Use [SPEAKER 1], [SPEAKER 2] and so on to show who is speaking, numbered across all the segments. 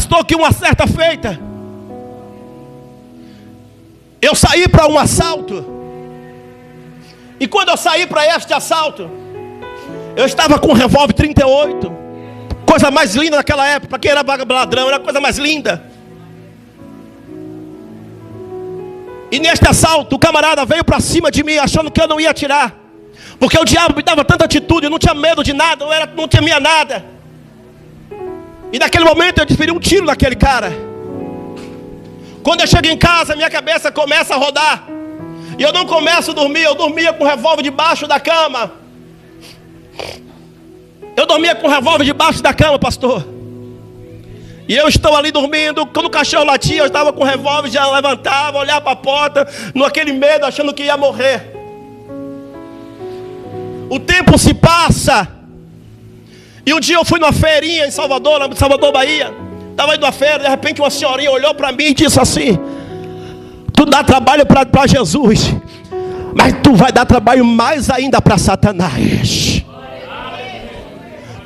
[SPEAKER 1] pastor, que uma certa feita eu saí para um assalto. E quando eu saí para este assalto, eu estava com um revólver 38. Coisa mais linda naquela época. Para quem era ladrão, era a coisa mais linda. E neste assalto, o camarada veio para cima de mim, achando que eu não ia atirar. Porque o diabo me dava tanta atitude, eu não tinha medo de nada, não temia nada. E naquele momento eu desferi um tiro naquele cara. Quando eu chego em casa, minha cabeça começa a rodar. E eu não começo a dormir, eu dormia com o revólver debaixo da cama. Eu dormia com o revólver debaixo da cama, pastor. E eu estou ali dormindo, quando o cachorro latia, eu estava com o revólver, já levantava, olhava para a porta, naquele medo, achando que ia morrer. O tempo se passa. E um dia eu fui numa feirinha em Salvador, Bahia. Estava indo à feira, de repente uma senhorinha olhou para mim e disse assim: tu dá trabalho para Jesus, mas tu vai dar trabalho mais ainda para Satanás.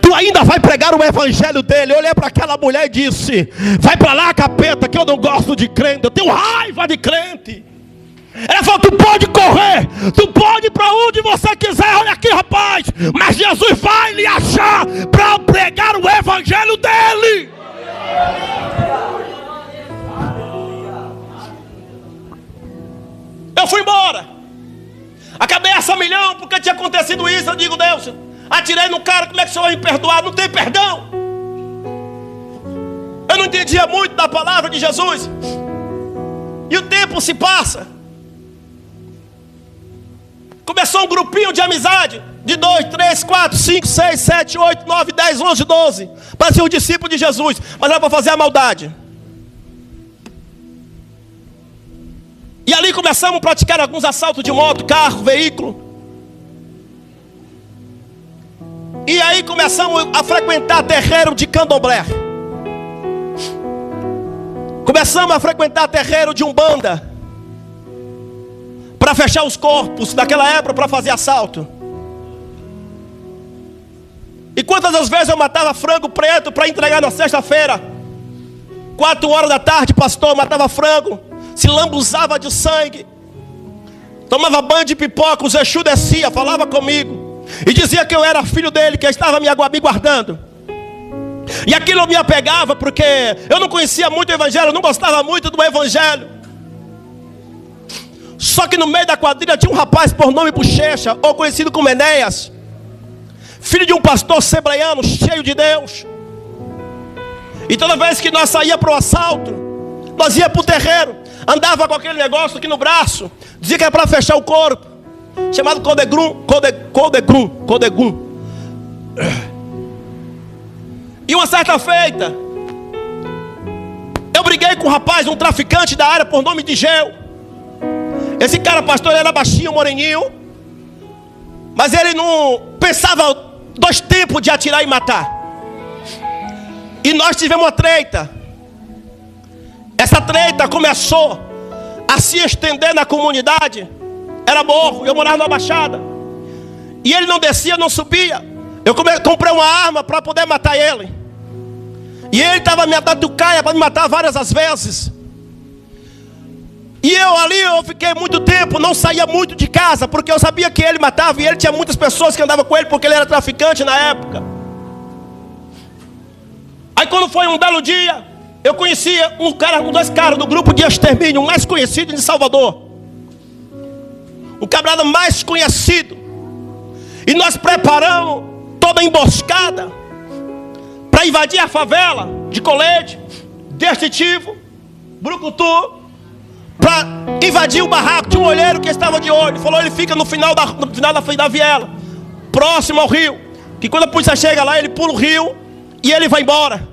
[SPEAKER 1] Tu ainda vai pregar o evangelho dele. Eu olhei para aquela mulher e disse: vai para lá, capeta, que eu não gosto de crente, eu tenho raiva de crente. Ela falou: tu pode correr, tu pode ir para onde você quiser. Olha aqui, rapaz, mas Jesus vai lhe achar para pregar o evangelho dele. Eu fui embora. A cabeça a milhão, porque tinha acontecido isso. Eu digo: Deus, atirei no cara, como é que o Senhor vai me perdoar? Não tem perdão. Eu não entendia muito da palavra de Jesus. E o tempo se passa. Começou um grupinho de amizade, de 2, 3, 4, 5, 6, 7, 8, 9, 10, 11, 12. Parecia um discípulo de Jesus, mas era para fazer a maldade. E ali começamos a praticar alguns assaltos de moto, carro, veículo. E aí começamos a frequentar terreiro de candomblé. Começamos a frequentar terreiro de umbanda, para fechar os corpos daquela época, para fazer assalto. E quantas das vezes eu matava frango preto para entregar na sexta-feira, 4 horas da tarde, pastor, matava frango, se lambuzava de sangue, tomava banho de pipoca, o Exu descia, falava comigo e dizia que eu era filho dele, que estava me guardando. E aquilo me apegava, porque eu não conhecia muito o evangelho, eu não gostava muito do evangelho. Só que no meio da quadrilha tinha um rapaz por nome Bochecha, ou conhecido como Enéas, filho de um pastor sebreiano, cheio de Deus. E toda vez que nós saíamos para o assalto, nós íamos para o terreiro, andava com aquele negócio aqui no braço, dizia que era para fechar o corpo, chamado Codegrum. E uma certa feita, eu briguei com um rapaz, um traficante da área por nome de Geu. Esse cara, pastor, ele era baixinho, moreninho, mas ele não pensava 2 tempos de atirar e matar. E nós tivemos uma treta. Essa treta começou a se estender na comunidade. Era morro, eu morava na Baixada. E ele não descia, não subia. Eu comprei uma arma para poder matar ele. E ele estava me dando caia para me matar várias as vezes. E eu fiquei muito tempo, não saía muito de casa, porque eu sabia que ele matava, e ele tinha muitas pessoas que andavam com ele, porque ele era traficante na época. Aí quando foi um belo dia, eu conhecia um 2 caras do grupo de extermínio, o mais conhecido de Salvador, o camarada mais conhecido. E nós preparamos toda a emboscada para invadir a favela de Colete, Destritivo, Brucutu, para invadir o barraco. Tinha um olheiro que estava de olho, falou: ele fica no final da viela, próximo ao rio, que quando a polícia chega lá, ele pula o rio e ele vai embora.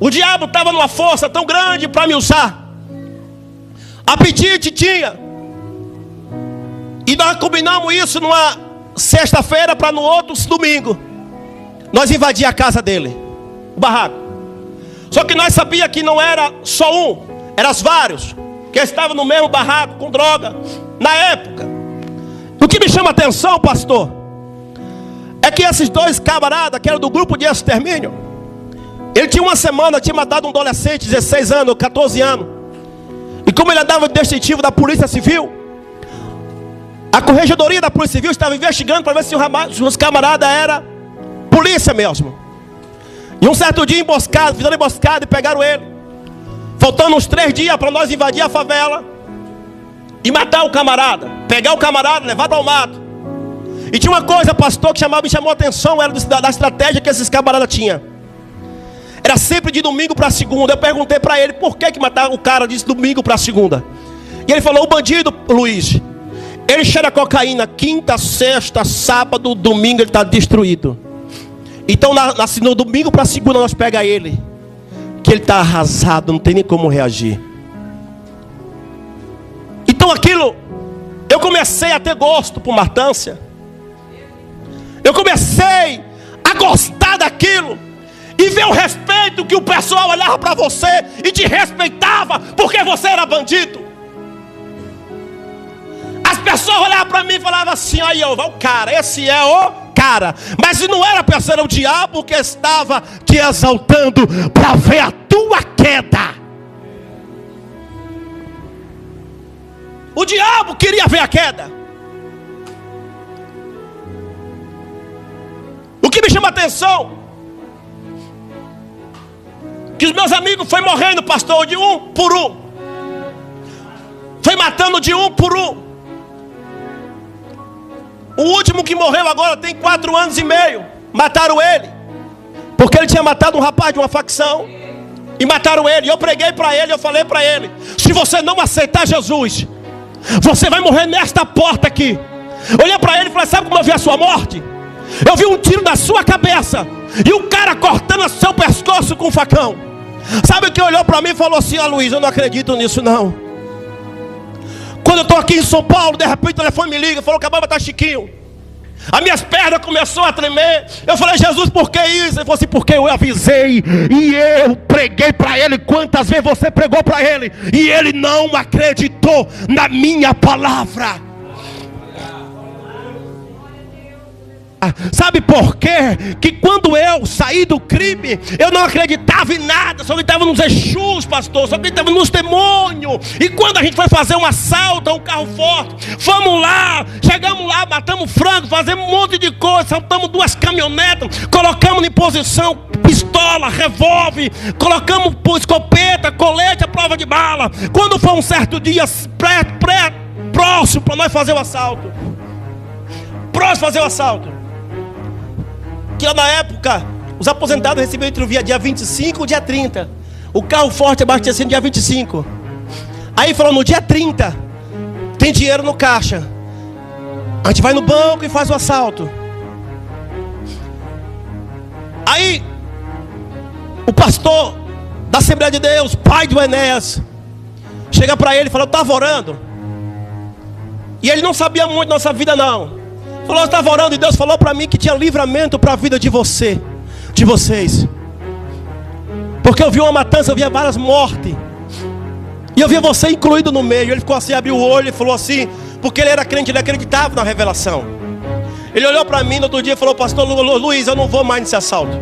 [SPEAKER 1] O diabo estava numa força tão grande para me usar. Apetite tinha. E nós combinamos isso numa sexta-feira, para no outro domingo nós invadir a casa dele, o barraco. Só que nós sabíamos que não era só um, eram vários que estavam no mesmo barraco com droga na época. O que me chama a atenção, pastor, é que esses 2 camaradas, que eram do grupo de extermínio, Ele tinha uma semana, tinha matado um adolescente, 16 anos, 14 anos. E como ele andava de distintivo da Polícia Civil, a Corregedoria da Polícia Civil estava investigando para ver se os camaradas eram polícia mesmo. E um certo dia emboscado, fizeram emboscada e pegaram ele. Faltando uns 3 dias para nós invadir a favela e matar o camarada. Pegar o camarada, levar para o mato. E tinha uma coisa, pastor, que me chamou a atenção, era da estratégia que esses camaradas tinham. Era sempre de domingo para segunda. Eu perguntei para ele por que mataram o cara de domingo para segunda. E ele falou: o bandido, Luiz, ele cheira cocaína quinta, sexta, sábado, domingo ele está destruído. Então no domingo para segunda nós pega ele, que ele está arrasado, não tem nem como reagir. Então aquilo, eu comecei a ter gosto por matância. Eu comecei a gostar daquilo. E ver o respeito que o pessoal olhava para você e te respeitava porque você era bandido. As pessoas olhavam para mim e falavam assim: aí ó, o cara, esse é o cara. Mas se não era a pessoa, era o diabo que estava te exaltando para ver a tua queda. O diabo queria ver a queda. O que me chama a atenção, que os meus amigos foi morrendo, pastor, de um por um. Foi matando de um por um. O último que morreu agora tem 4 anos e meio. Mataram ele, porque ele tinha matado um rapaz de uma facção. E mataram ele. Eu preguei para ele, eu falei para ele: se você não aceitar Jesus, você vai morrer nesta porta aqui. Olhei para ele e falei: sabe como eu vi a sua morte? Eu vi um tiro na sua cabeça e o cara cortando o seu pescoço com um facão. Sabe o que olhou para mim e falou assim: Luiz, eu não acredito nisso não. Quando eu estou aqui em São Paulo, de repente o telefone me liga, falou que acabava de estar Chiquinho. As minhas pernas começaram a tremer. Eu falei: Jesus, por que isso? Ele falou assim: porque eu avisei e eu preguei para ele. Quantas vezes você pregou para ele e ele não acreditou na minha palavra? Sabe por quê? Que quando eu saí do crime, eu não acreditava em nada, só acreditava nos Exus, pastor, só acreditava nos demônios. E quando a gente foi fazer um assalto a um carro forte, fomos lá, chegamos lá, matamos frango, fazemos um monte de coisa, saltamos 2 caminhonetas, colocamos em posição pistola, revólver, colocamos escopeta, colete, a prova de bala. Quando foi um certo dia próximo para nós fazer o assalto, que na época os aposentados recebiam entre o dia 25 e o dia 30. O carro forte abastecia no dia 25. Aí falou: no dia 30 tem dinheiro no caixa, a gente vai no banco e faz o assalto. Aí o pastor da Assembleia de Deus, pai do Enéas, chega para ele e fala: eu estava orando. E ele não sabia muito da nossa vida não. Falou: eu estava orando e Deus falou para mim que tinha livramento para a vida de vocês. Porque eu vi uma matança, eu via várias mortes. E eu via você incluído no meio. Ele ficou assim, abriu o olho e falou assim, porque ele era crente, ele acreditava na revelação. Ele olhou para mim no outro dia e falou: pastor Luiz, eu não vou mais nesse assalto.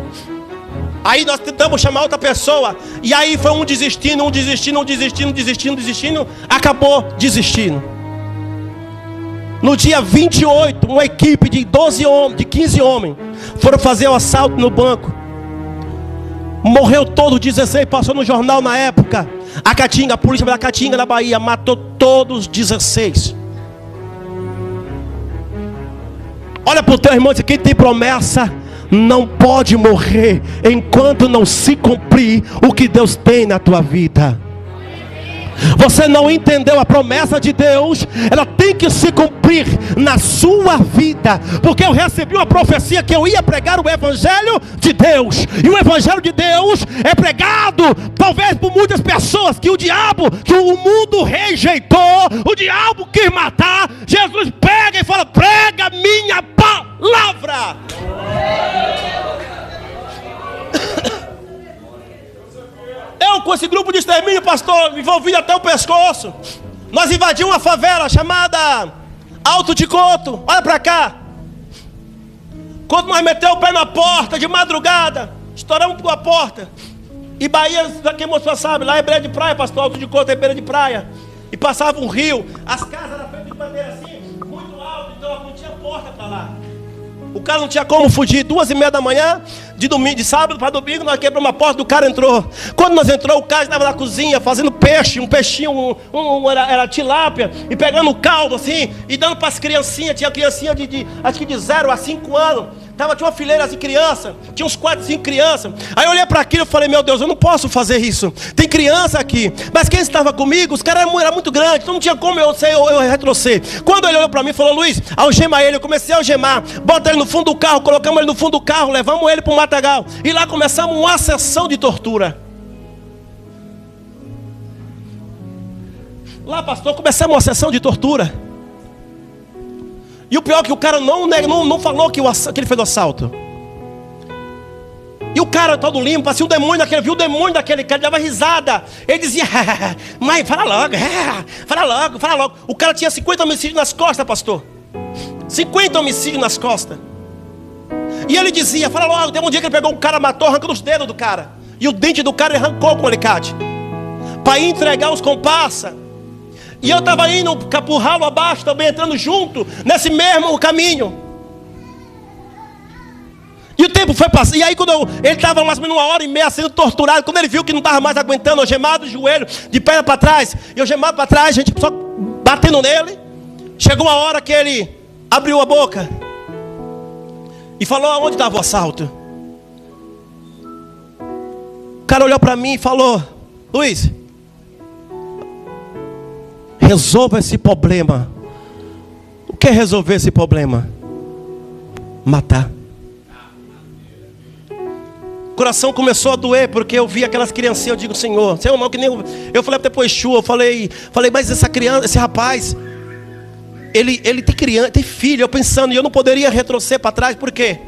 [SPEAKER 1] Aí nós tentamos chamar outra pessoa. E aí foi um desistindo, acabou desistindo. No dia 28, uma equipe de 15 homens foram fazer o assalto no banco. Morreu todos 16, passou no jornal na época. A polícia da Caatinga, na Bahia, matou todos os 16. Olha para o teu irmão e diz: quem tem promessa não pode morrer enquanto não se cumprir o que Deus tem na tua vida. Você não entendeu a promessa de Deus, ela tem que se cumprir na sua vida. Porque eu recebi uma profecia que eu ia pregar o Evangelho de Deus. E o Evangelho de Deus é pregado talvez por muitas pessoas que o diabo, que o mundo rejeitou, o diabo quis matar. Jesus pega e fala: prega minha palavra. Eu com esse grupo de extermínio, pastor, envolvido até o pescoço. Nós invadimos uma favela chamada Alto de Coto. Olha para cá. Quando nós metemos o pé na porta de madrugada, estouramos por a porta. E Bahia, pra quem mostrou sabe, lá é beira de praia, pastor, Alto de Couto é beira de praia. E passava um rio, as casas eram feitas de madeira assim, muito alto, então não tinha porta para lá. O cara não tinha como fugir. 2h30 da manhã, de sábado para domingo, nós quebramos uma porta, o cara entrou. Quando nós entrou, o cara estava na cozinha fazendo peixe, um peixinho, era tilápia, e pegando o caldo assim, e dando para as criancinhas. Tinha criancinha acho que de 0 a 5 anos. Tinha uma fileira de criança, tinha uns 4, 5 crianças. Aí eu olhei para aquilo e falei, meu Deus, eu não posso fazer isso. Tem criança aqui. Mas quem estava comigo, os caras eram muito grandes, então não tinha como eu retroceder. Quando ele olhou para mim e falou, Luiz, algema ele. Eu comecei a algemar, bota ele no fundo do carro, colocamos ele no fundo do carro, levamos ele para o matagal. E lá começamos uma sessão de tortura. Lá, pastor, começamos uma sessão de tortura. E o pior é que o cara não falou que ele fez o assalto. E o cara todo limpo, assim, viu o demônio daquele cara, ele dava risada. Ele dizia, mãe, fala logo. O cara tinha 50 homicídios nas costas, pastor. 50 homicídios nas costas. E ele dizia, fala logo. Teve um dia que ele pegou um cara, matou, arrancando os dedos do cara. E o dente do cara ele arrancou com o alicate. Para entregar os comparsas. E eu estava indo por ralo abaixo, também entrando junto, nesse mesmo caminho. E o tempo foi passando. E aí quando ele estava mais ou menos 1h30 sendo torturado. Quando ele viu que não estava mais aguentando, eu gemado o joelho, de perna para trás. E eu gemado para trás, a gente só batendo nele. Chegou uma hora que ele abriu a boca. E falou aonde estava o assalto. O cara olhou para mim e falou, Luiz, resolva esse problema. O que é resolver esse problema? Matar. O coração começou a doer, porque eu vi aquelas criancinhas. Eu digo, Senhor, não, que nem eu falei depois Exu, eu falei, mas essa criança, esse rapaz, ele tem criança, tem filho. Eu pensando, e eu não poderia retroceder para trás, por quê?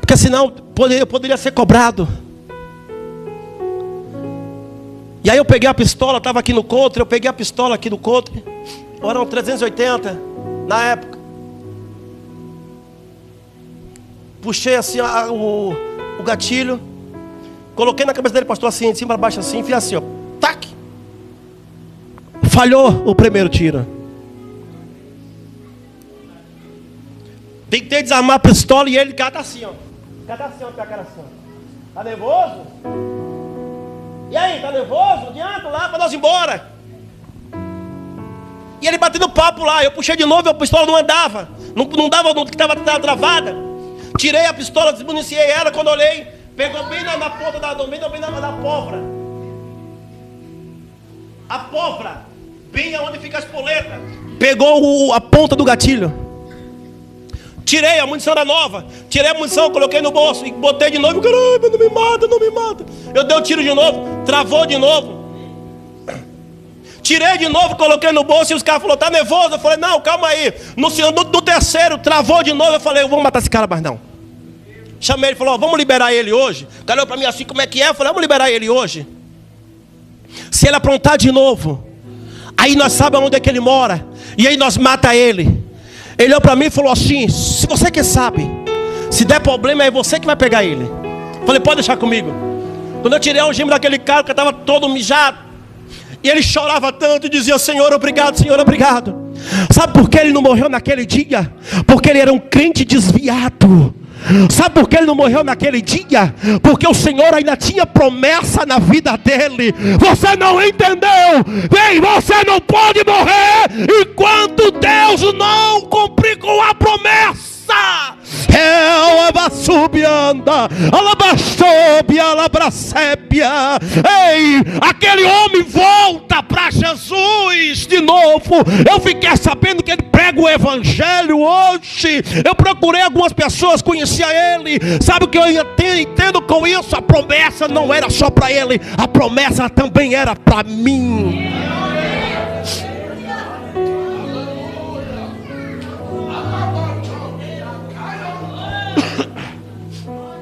[SPEAKER 1] Porque senão eu poderia ser cobrado. E aí eu peguei a pistola, estava aqui no country, eu peguei a pistola aqui do country, eram 380 na época. Puxei assim o gatilho, coloquei na cabeça dele, pastor, assim, de cima para baixo assim, fiz assim, ó, tac. Falhou o primeiro tiro. Tentei desarmar a pistola e ele cata assim, ó. Cata assim, ó, com a cara assim, ó. Tá nervoso? E aí, tá nervoso? Adianta lá para nós ir embora. E ele batendo papo lá. Eu puxei de novo e a pistola não andava. Não dava, não estava travada. Tirei a pistola, desmuniciei ela. Quando olhei, pegou bem na ponta da pólvora. A pólvora, bem aonde fica a espoleta, pegou a ponta do gatilho. Tirei, a munição era nova. Tirei a munição, coloquei no bolso e botei de novo. Caramba, não me mata. Eu dei o tiro de novo, travou de novo. Tirei de novo, coloquei no bolso e os caras falaram, tá nervoso? Eu falei, não, calma aí. No terceiro, travou de novo. Eu falei, eu vou matar esse cara, mas não. Chamei ele, falou, vamos liberar ele hoje. O cara olhou pra mim assim, como é que é? Eu falei, vamos liberar ele hoje. Se ele aprontar de novo, aí nós sabemos onde é que ele mora. E aí nós mata ele. Ele olhou para mim e falou assim, se você que sabe, se der problema é você que vai pegar ele. Falei, pode deixar comigo. Quando eu tirei o algema daquele cara, que estava todo mijado, e ele chorava tanto e dizia, Senhor, obrigado, Senhor, obrigado. Sabe por que ele não morreu naquele dia? Porque ele era um crente desviado. Sabe por que ele não morreu naquele dia? Porque o Senhor ainda tinha promessa na vida dele. Você não entendeu? Vem, você não pode morrer enquanto Deus não cumprir com a promessa. Ei, aquele homem volta para Jesus de novo. Eu fiquei sabendo que ele prega o evangelho hoje. Eu procurei algumas pessoas, conhecia ele. Sabe o que eu entendo com isso? A promessa não era só para ele, a promessa também era para mim.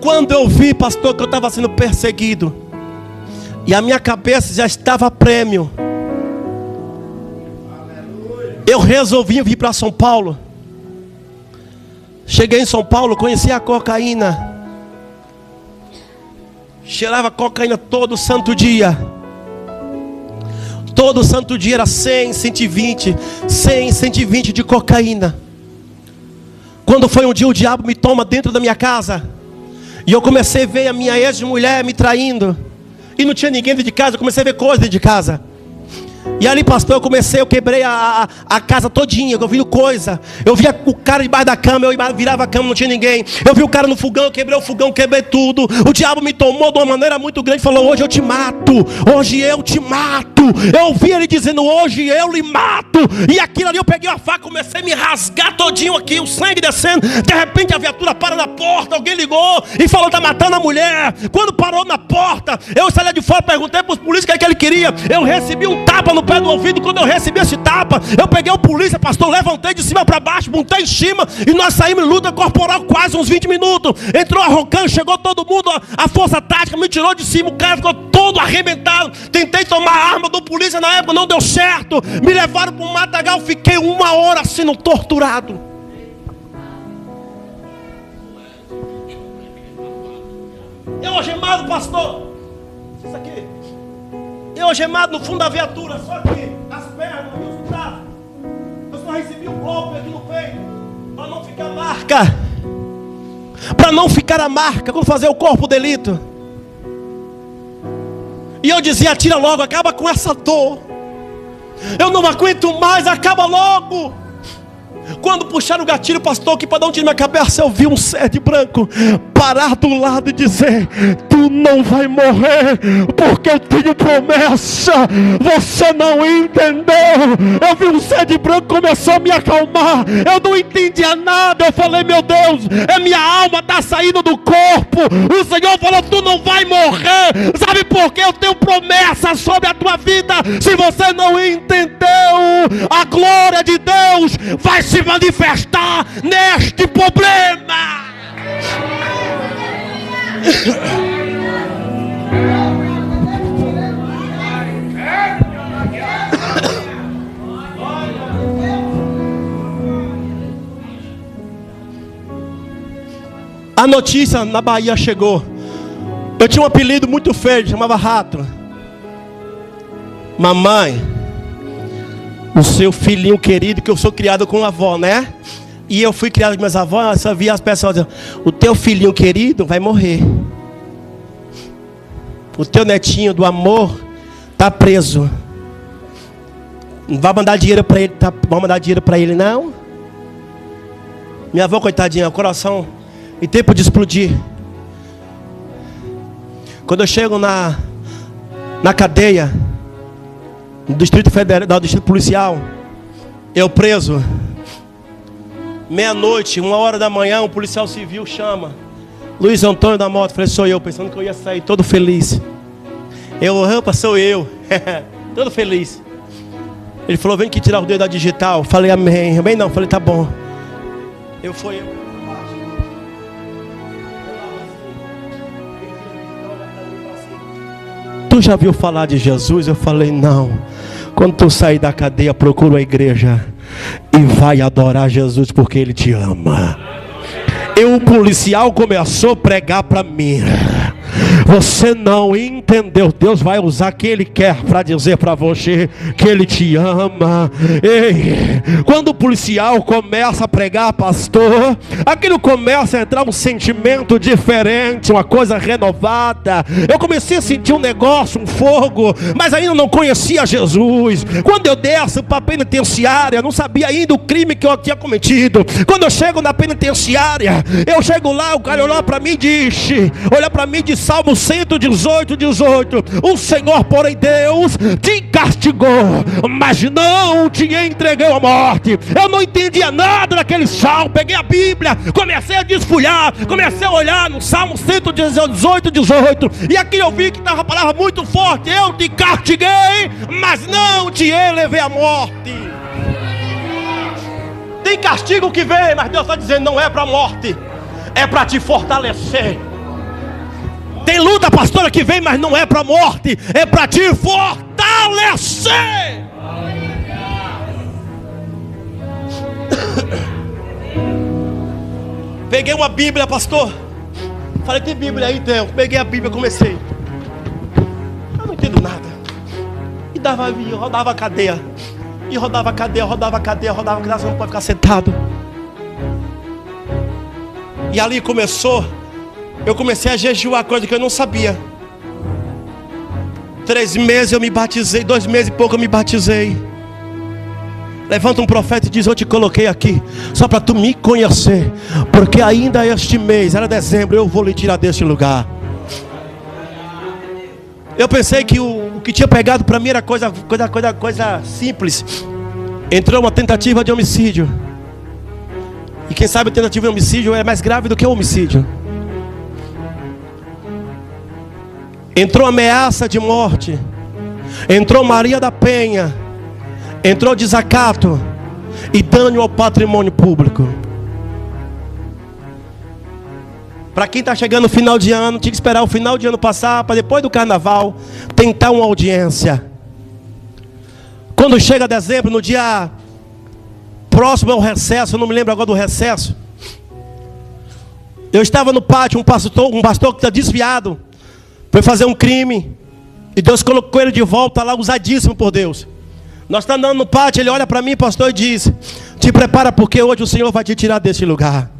[SPEAKER 1] Quando eu vi, pastor, que eu estava sendo perseguido e a minha cabeça já estava a prêmio, eu resolvi vir para São Paulo. Cheguei em São Paulo, conheci a cocaína. Cheirava cocaína todo santo dia. Todo santo dia era 100, 120, 100, 120 de cocaína. Quando foi um dia, o diabo me toma dentro da minha casa. E eu comecei a ver a minha ex-mulher me traindo. E não tinha ninguém dentro de casa, eu comecei a ver coisa dentro de casa. E ali, pastor, eu quebrei a casa todinha, eu vi coisa. Eu via o cara debaixo da cama, eu virava a cama, não tinha ninguém. Eu vi o cara no fogão, eu quebrei o fogão, quebrei tudo. O diabo me tomou de uma maneira muito grande, falou: hoje eu te mato, hoje eu te mato. Eu vi ele dizendo: hoje eu lhe mato. E aquilo ali, eu peguei a faca, comecei a me rasgar todinho aqui, o sangue descendo. De repente a viatura para na porta, alguém ligou e falou: tá matando a mulher. Quando parou na porta, eu saí lá de fora, perguntei para os polícias o que ele queria. Eu recebi um tapa no pé do ouvido. Quando eu recebi esse tapa, eu peguei o polícia, pastor, levantei de cima para baixo, montei em cima, e nós saímos em luta corporal quase uns 20 minutos. Entrou a Rocan, chegou todo mundo, a força tática me tirou de cima, o cara ficou todo arrebentado. Tentei tomar a arma do polícia na época, não deu certo. Me levaram para um matagal, fiquei 1 hora sendo torturado. Eu algemado, pastor. Isso aqui. Eu algemado no fundo da viatura, só aqui, as pernas e os braços. Eu só recebi um golpe aqui no peito, para não ficar marca. Para não ficar a marca, quando fazer o corpo delito. E eu dizia: tira logo, acaba com essa dor. Eu não aguento mais, acaba logo. Quando puxaram o gatilho, pastor, que para dar um tiro na minha cabeça, eu vi um sede branco parar do lado e dizer: tu não vai morrer, porque eu tenho promessa. Você não entendeu. Eu vi um sede branco, começou a me acalmar. Eu não entendia nada. Eu falei: meu Deus, minha alma está saindo do corpo. O Senhor falou: tu não vai morrer. Sabe por quê? Eu tenho promessa sobre a tua vida. Se você não entendeu, a glória de Deus vai se manifestar neste problema. A notícia na Bahia chegou. Eu tinha um apelido muito feio, chamava Rato. Mamãe, o seu filhinho querido, que eu sou criado com a avó, né? E eu fui criado com minhas avós, só via as pessoas dizendo: o teu filhinho querido vai morrer. O teu netinho do amor está preso. Não vai mandar dinheiro para ele, vai mandar dinheiro para ele, não? Minha avó, coitadinha, o coração em tempo de explodir. Quando eu chego na cadeia, no Distrito Federal, no Distrito Policial, eu preso. Meia-noite, 1h da manhã, um policial civil chama: Luiz Antônio da Mota. Falei: sou eu, pensando que eu ia sair todo feliz. Opa, sou eu. Todo feliz. Ele falou: vem aqui tirar o dedo da digital. Falei: amém. Amém não, falei: tá bom. Eu. Tu já viu falar de Jesus? Eu falei: não. Quando tu sair da cadeia, procura a igreja e vai adorar Jesus, porque Ele te ama. E o policial começou a pregar para mim: você não entendeu. Deus vai usar quem Ele quer para dizer para você que Ele te ama. Ei, quando o policial começa a pregar, pastor, aquilo começa a entrar um sentimento diferente, uma coisa renovada. Eu comecei a sentir um negócio, um fogo, mas ainda não conhecia Jesus. Quando eu desço para a penitenciária, não sabia ainda o crime que eu tinha cometido. Quando eu chego na penitenciária, eu chego lá, o cara olha para mim e diz: Salmo 118, 18: o Senhor, porém Deus, te castigou, mas não te entregou à morte. Eu não entendia nada daquele salmo. Peguei a Bíblia, comecei a desfolhar, comecei a olhar no Salmo 118, 18, e aqui eu vi que estava uma palavra muito forte: eu te castiguei, mas não te elevei à morte. Tem castigo que vem, mas Deus está dizendo: não é para a morte, é para te fortalecer. Tem luta, pastora, que vem, mas não é para a morte, é para te fortalecer. Peguei uma Bíblia, pastor, Falei, tem Bíblia aí? Tem. Peguei a Bíblia e comecei. Eu não entendo nada. E rodava a cadeia. E rodava a cadeia, rodava a cadeia, rodava a cadeia. Você não pode ficar sentado. E ali eu comecei a jejuar, coisa que eu não sabia. 3 meses eu me batizei, 2 meses e pouco eu me batizei. Levanta um profeta e diz: eu te coloquei aqui só para tu me conhecer, porque ainda este mês, era dezembro, eu vou lhe tirar deste lugar. Eu pensei que o que tinha pegado para mim era coisa simples. Entrou uma tentativa de homicídio. E quem sabe a tentativa de homicídio é mais grave do que o homicídio. Entrou ameaça de morte. Entrou Maria da Penha. Entrou desacato e dano ao patrimônio público. Para quem está chegando no final de ano, tinha que esperar o final de ano passar, para depois do carnaval, tentar uma audiência. Quando chega dezembro, no dia próximo ao recesso, eu não me lembro agora do recesso. Eu estava no pátio, um pastor que está desviado, foi fazer um crime, e Deus colocou ele de volta lá, usadíssimo por Deus. Nós estamos andando no pátio, ele olha para mim, pastor, e diz: te prepara, porque hoje o Senhor vai te tirar desse lugar.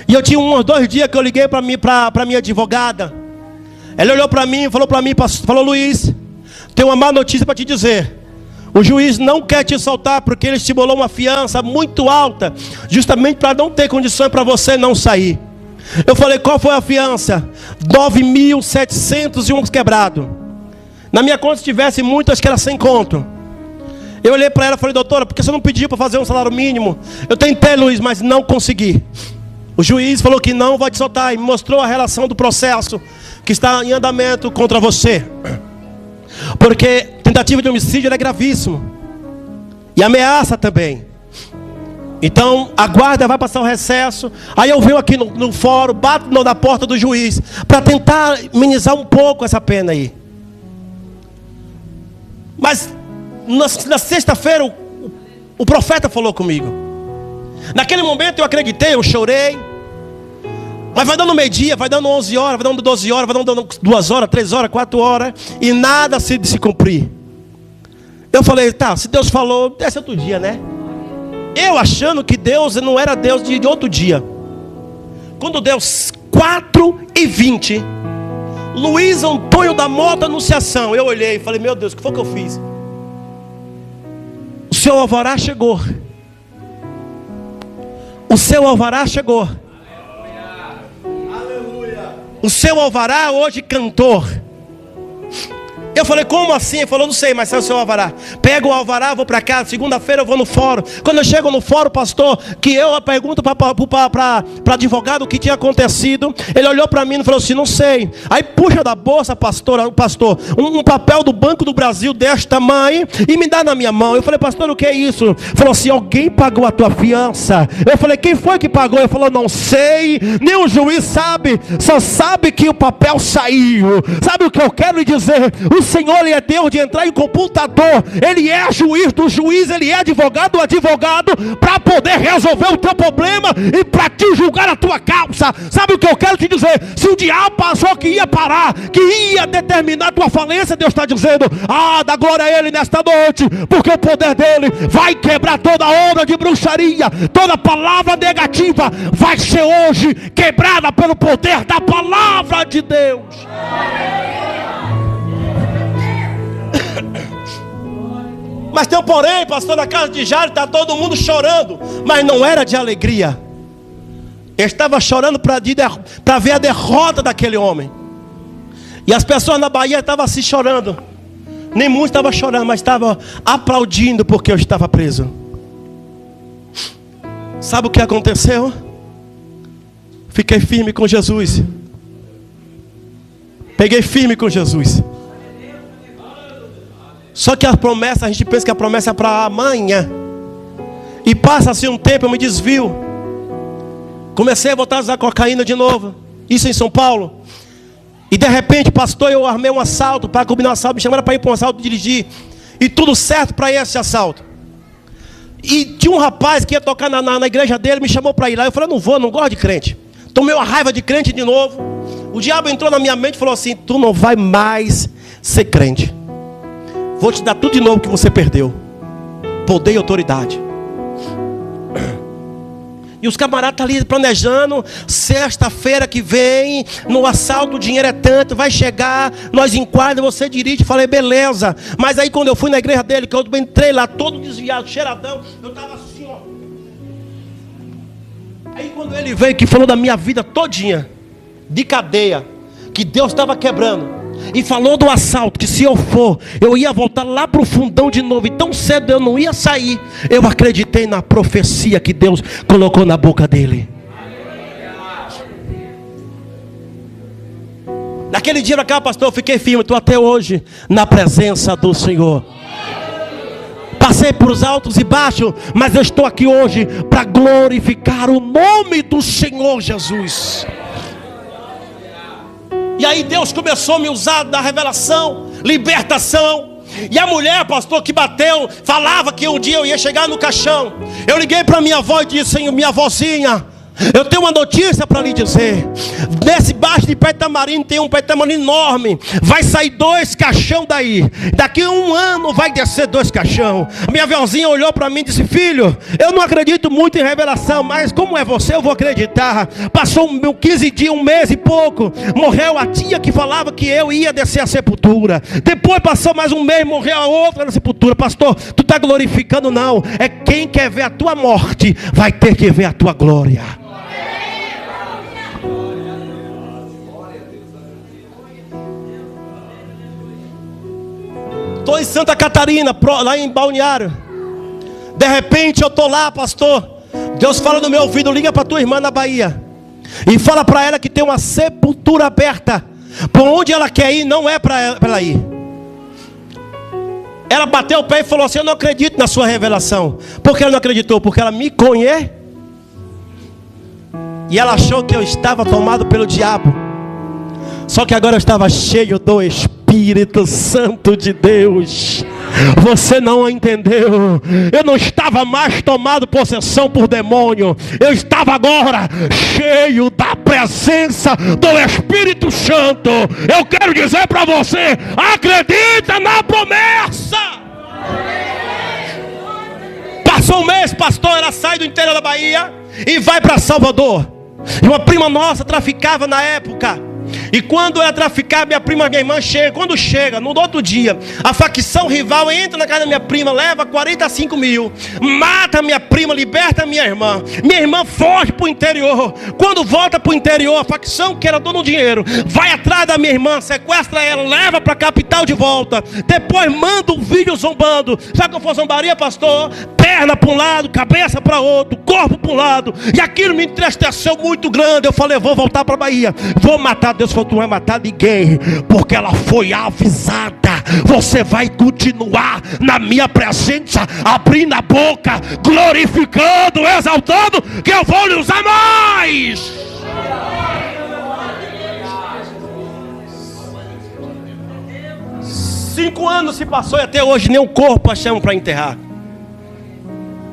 [SPEAKER 1] E eu tinha uns 2 dias que eu liguei para minha advogada. Ela olhou para mim e falou para mim, falou: Luiz, tem uma má notícia para te dizer. O juiz não quer te soltar, porque ele estimulou uma fiança muito alta, justamente para não ter condições para você não sair. Eu falei: qual foi a fiança? 9.700 e uns quebrado. Na minha conta, se tivesse muito, acho que era 100 conto. Eu olhei para ela e falei: doutora, por que você não pediu para fazer um salário mínimo? Eu tentei, Luiz, mas não consegui. O juiz falou que não vai te soltar e me mostrou a relação do processo que está em andamento contra você. Porque tentativa de homicídio é gravíssimo. E ameaça também. Então a guarda vai passar o recesso. Aí eu venho aqui no fórum, bato na porta do juiz para tentar minimizar um pouco essa pena aí. Mas na sexta-feira o profeta falou comigo. Naquele momento eu acreditei, eu chorei. Mas vai dando meio-dia, vai dando 11 horas, vai dando 12 horas, vai dando 2 horas, 3 horas, 4 horas, e nada se cumprir. Eu falei: tá, se Deus falou, desce outro dia, né? Eu achando que Deus não era Deus de outro dia. Quando deu 4h20, Luiz Antônio da Mota Anunciação, eu olhei e falei: meu Deus, o que foi que eu fiz? O seu alvará chegou. O seu alvará chegou. O seu alvará hoje cantor. Eu falei: como assim? Ele falou: não sei, mas é o seu alvará. Pega o alvará, vou para casa. Segunda-feira eu vou no fórum. Quando eu chego no fórum, pastor, que eu pergunto para advogado o que tinha acontecido. Ele olhou para mim e falou assim: não sei. Aí puxa da bolsa, pastor, um papel do Banco do Brasil deste tamanho e me dá na minha mão. Eu falei: pastor, o que é isso? Falou assim: alguém pagou a tua fiança. Eu falei: quem foi que pagou? Ele falou: não sei, nem o juiz sabe. Só sabe que o papel saiu. Sabe o que eu quero lhe dizer? O Senhor, Ele é Deus de entrar em computador. Ele é juiz do juiz. Ele é advogado do advogado, para poder resolver o teu problema e para te julgar a tua causa. Sabe o que eu quero te dizer? Se o diabo passou que ia parar, que ia determinar a tua falência, Deus está dizendo: dá glória a Ele nesta noite, porque o poder dEle vai quebrar toda obra de bruxaria. Toda palavra negativa vai ser hoje quebrada pelo poder da palavra de Deus. Mas tem um porém, pastor, na casa de Jairo está todo mundo chorando. Mas não era de alegria. Ele estava chorando para ver a derrota daquele homem. E as pessoas na Bahia estavam assim chorando. Nem muitos estavam chorando, mas estavam aplaudindo porque eu estava preso. Sabe o que aconteceu? Fiquei firme com Jesus. Peguei firme com Jesus. Só que a promessa, a gente pensa que a promessa é para amanhã. E passa-se um tempo, eu me desvio. Comecei a voltar a usar cocaína de novo. Isso em São Paulo. E de repente, pastor, eu armei um assalto, para combinar um assalto. Me chamaram para ir para um assalto, dirigir. E tudo certo para esse assalto. E tinha um rapaz que ia tocar na igreja dele, me chamou para ir lá. Eu falei: não vou, não gosto de crente. Tomei uma raiva de crente de novo. O diabo entrou na minha mente e falou assim: tu não vai mais ser crente. Vou te dar tudo de novo que você perdeu. Poder e autoridade. E os camaradas estão ali planejando. Sexta-feira que vem, no assalto, o dinheiro é tanto, vai chegar, nós enquadramos, você dirige. Falei, beleza. Mas aí quando eu fui na igreja dele, que eu entrei lá todo desviado, cheiradão, eu estava assim, ó. Aí quando ele veio, que falou da minha vida todinha, de cadeia, que Deus estava quebrando, e falou do assalto, que se eu for, eu ia voltar lá para o fundão de novo, e tão cedo eu não ia sair. Eu acreditei na profecia que Deus colocou na boca dele. Naquele dia, pastor, eu fiquei firme. Estou até hoje na presença do Senhor. Passei por os altos e baixos, mas eu estou aqui hoje para glorificar o nome do Senhor Jesus. E aí Deus começou a me usar da revelação, libertação. E a mulher, pastor, que bateu, falava que um dia eu ia chegar no caixão. Eu liguei para minha avó e disse: Senhor, minha avózinha, eu tenho uma notícia para lhe dizer. Nesse baixo de pé de tamarindo tem um pé de tamarindo enorme. Vai sair 2 caixão daí. Daqui a 1 ano vai descer 2 caixão. A minha avózinha olhou para mim e disse: filho, eu não acredito muito em revelação, mas como é você, eu vou acreditar. Passou 15 dias, 1 mês e pouco. Morreu a tia que falava que eu ia descer a sepultura. Depois passou mais 1 mês, morreu a outra na sepultura. Pastor, tu está glorificando? Não. É quem quer ver a tua morte vai ter que ver a tua glória. Estou em Santa Catarina, lá em Balneário. De repente eu estou lá, pastor. Deus fala no meu ouvido: liga para tua irmã na Bahia e fala para ela que tem uma sepultura aberta. Por onde ela quer ir, não é para ela ir. Ela bateu o pé e falou assim: eu não acredito na sua revelação. Por que ela não acreditou? Porque ela me conhece. E ela achou que eu estava tomado pelo diabo. Só que agora eu estava cheio do Espírito Santo de Deus. Você não entendeu. Eu não estava mais tomado possessão por demônio. Eu estava agora cheio da presença do Espírito Santo. Eu quero dizer para você: acredita na promessa. Passou 1 mês, pastor, ela sai do interior da Bahia e vai para Salvador. E uma prima nossa traficava na época. E quando ela traficava, minha irmã chega. Quando chega, no outro dia, a facção rival entra na casa da minha prima, leva 45 mil, mata minha prima, liberta minha irmã. Minha irmã foge para o interior. Quando volta para o interior, a facção que era dona do dinheiro vai atrás da minha irmã, sequestra ela, leva para a capital de volta. Depois manda um vídeo zombando. Sabe qual foi a zombaria, pastor? Perna para um lado, cabeça para outro, corpo para um lado. E aquilo me entristeceu muito grande. Eu falei: vou voltar para a Bahia, vou matar. Deus falou: tu não vai matar ninguém, porque ela foi avisada. Você vai continuar na minha presença, abrindo a boca, glorificando, exaltando, que eu vou lhe usar mais. Cinco anos se passou e até hoje nem um corpo achamos para enterrar.